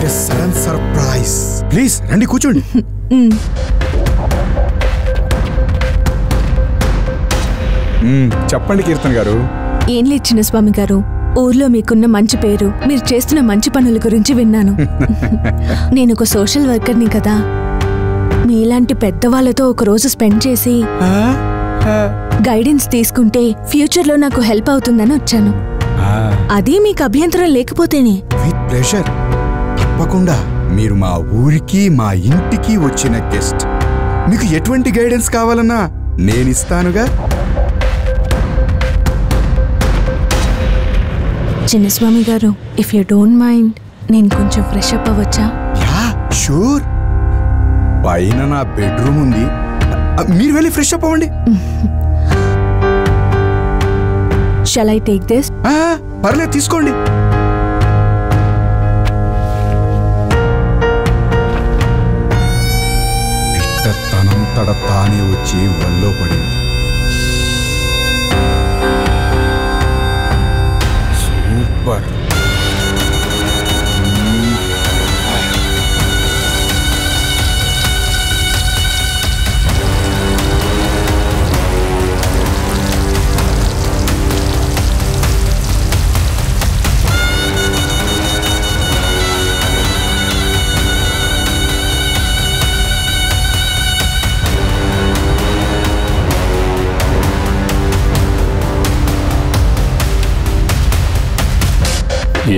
What a sudden surprise. Please రండి కూర్చోండి. చెప్పండి కీర్తన్ గారు. ఏం లేదు చిన్నస్వామి గారు, ఊర్లో మీకున్న మంచి పేరు, మీరు చేస్తున్న మంచి పనుల గురించి విన్నాను. నేను ఒక సోషల్ వర్కర్ని కదా, మీలాంటి పెద్దవాళ్ళతో ఒక రోజు స్పెండ్ చేసి గైడెన్స్ తీసుకుంటే ఫ్యూచర్లో నాకు హెల్ప్ అవుతుందని వచ్చాను. అదే మీకు అభ్యంతరం లేకపోతేనే. With pleasure. తప్పకుండా. మీరు మా ఊరికి మా ఇంటికి వచ్చిన గెస్ట్. మీకు ఎటువంటి గైడెన్స్ కావాలన్నా నేనిస్తానుగా. చిన్నస్వామి గారు, ఇఫ్ యూ డోంట్ మైండ్ నేను కొంచెం ఫ్రెష్ అప్ అవ్వచ్చా? Yeah sure. పైన నా బెడ్రూమ్ ఉంది, మీరు వెళ్ళి ఫ్రెష్ అప్ అవ్వండి. Shall I take this? పర్లేదు, తీసుకోండి. పిట్ట తనంతట తానే వచ్చి వల్లో పడింది. సూపర్.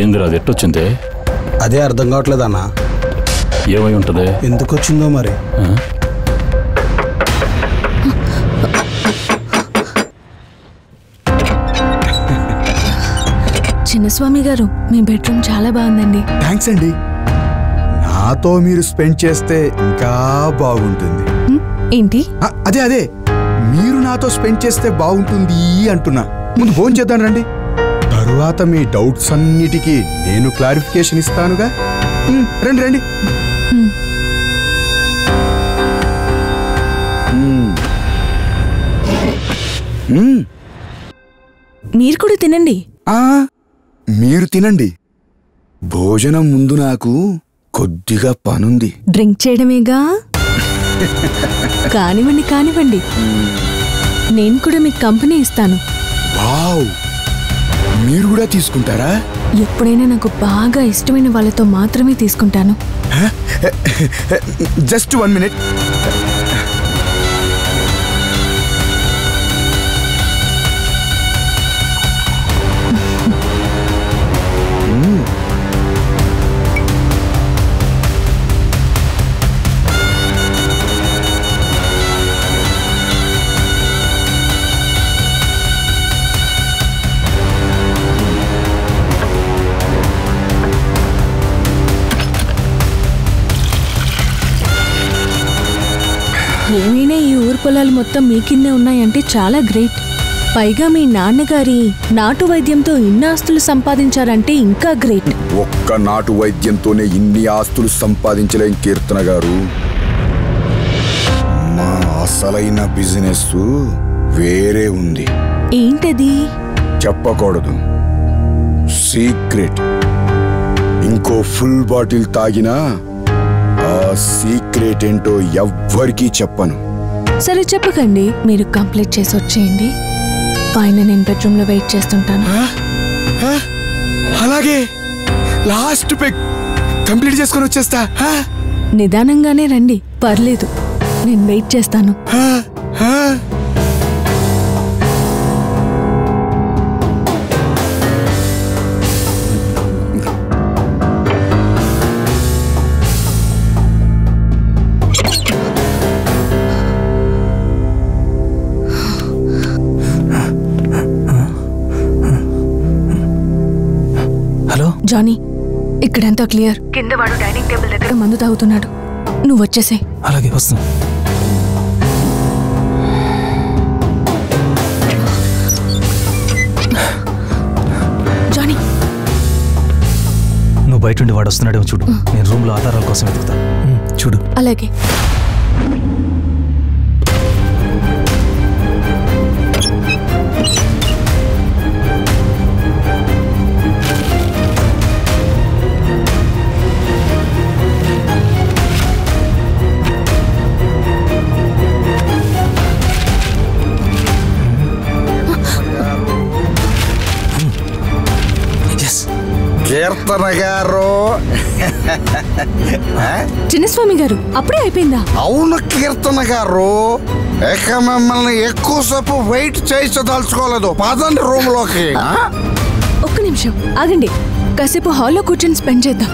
ఏందిరా అది ఎట్టొచ్చిందే? అదే అర్థం కావట్లేదు అన్న. ఏమై ఉంటుంది? ఎందుకు వచ్చిందో మరి. చిన్నస్వామి గారు, మీ బెడ్రూమ్ చాలా బాగుందండి. థ్యాంక్స్ అండి. నాతో మీరు స్పెండ్ చేస్తే ఇంకా బాగుంటుంది. ఏంటి? అదే మీరు నాతో స్పెండ్ చేస్తే బాగుంటుంది అంటున్నా. ముందు ఫోన్ చేద్దాం రండి, తరువాత మీ డౌట్స్ అన్నిటికీ నేను క్లారిఫికేషన్ ఇస్తానుగా. రండి రండి. మీరు కూడా తినండి. మీరు తినండి. భోజనం ముందు నాకు కొద్దిగా పనుంది. డ్రింక్ చేయడమేగా. కానివ్వండి. నేను కూడా మీకు కంపెనీ ఇస్తాను. వావ్, మీరు కూడా తీసుకుంటారా? ఎప్పుడైనా నాకు బాగా ఇష్టమైన వాళ్ళతో మాత్రమే తీసుకుంటాను. Just 1 minute. ఏమైనా ఈ ఊరు పొలాలు మొత్తం మీ కిందే ఉన్నాయంటే చాలా గ్రేట్. పైగా మీ నాన్నగారి నాటు వైద్యంతో ఇన్ని ఆస్తులు సంపాదించారంటే ఇంకా గ్రేట్. ఒక్క నాటు వైద్యంతోనే ఇన్ని ఆస్తులు సంపాదించలేం కీర్తన గారు. మా అసలైన బిజినెస్ వేరే ఉంది. ఏంటది? చెప్పకూడదు, సీక్రెట్. ఇంకో ఫుల్ బాటిల్ తాగినా ఆ సీక్రెట్ ఏంటో ఎవ్వరికీ చెప్పను. సరే చెప్పకండి, మీరు కంప్లీట్ చేసి వచ్చేయండి. పైన నేను బెడ్రూమ్ లో వెయిట్ చేస్తుంటాను. అలాగే, లాస్ట్ పెగ్ కంప్లీట్ చేసుకొని వచ్చేస్తా. నిదానంగానే రండి, పర్లేదు, నేను వెయిట్ చేస్తాను. జానీ, ఇక్కడంతా క్లియర్. కింద వాడు డైనింగ్ టేబుల్ దగ్గర మందు తాగుతున్నాడు. నువ్వు వచ్చేసే. అలాగే వస్తున్నా. జానీ, నువ్వు బయట ఉండి వాడు వస్తున్నాడేమో చూడు. నేను రూమ్ లో ఆధారాల కోసం వెతుకుతా. చూడు. అలాగే. కీర్తన గారు. చిన్నస్వామి గారు అప్పుడే అయిపోయిందా? అవును కీర్తన గారు, ఇక మిమ్మల్ని ఎక్కువసేపు వెయిట్ చేయించదలుచుకోలేదు. పదండి రూమ్ లోకి. ఒక్క నిమిషం ఆగండి, కాసేపు హాల్లో కూర్చొని స్పెండ్ చేద్దాం.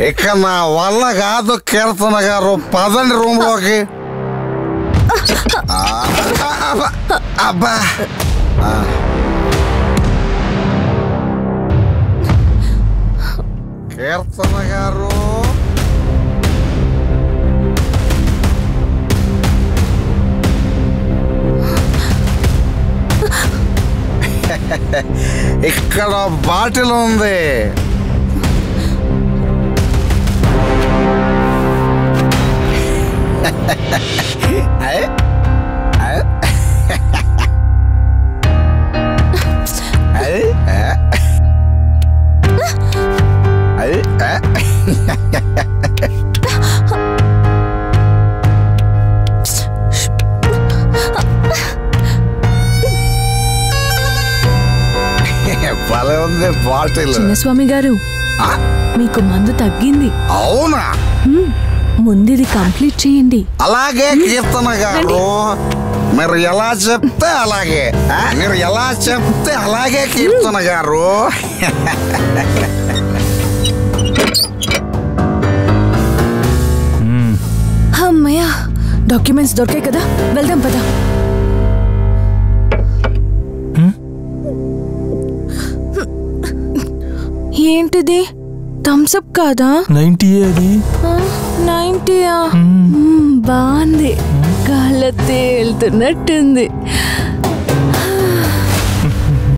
ఇక నా వల్ల కాదు కీర్తన గారు, పదండి రూమ్ లోకి. అబ్బా కీర్తన గారు, ఇక్కడ బాటిల్ ఉంది. భలే ఉంది బాటిల్. చిన్నస్వామి గారు మీకు మందు తగ్గింది. అవునా? ముందుది కంప్లీట్ చేయండి. అలాగే కీర్తన గారు, మీరు ఎలా చెప్తే అలాగే. మీరు ఎలా చెప్తే అలాగే కీర్తన గారు. అమ్మయ్యా, డాక్యుమెంట్స్ దొరికాయి కదా, వెళ్దాం పదా. ఏంటిది? థమ్స్అప్ కాదా? 90 అది. 90 బాగుంది, గాల్లో తేలుతున్నట్టుంది.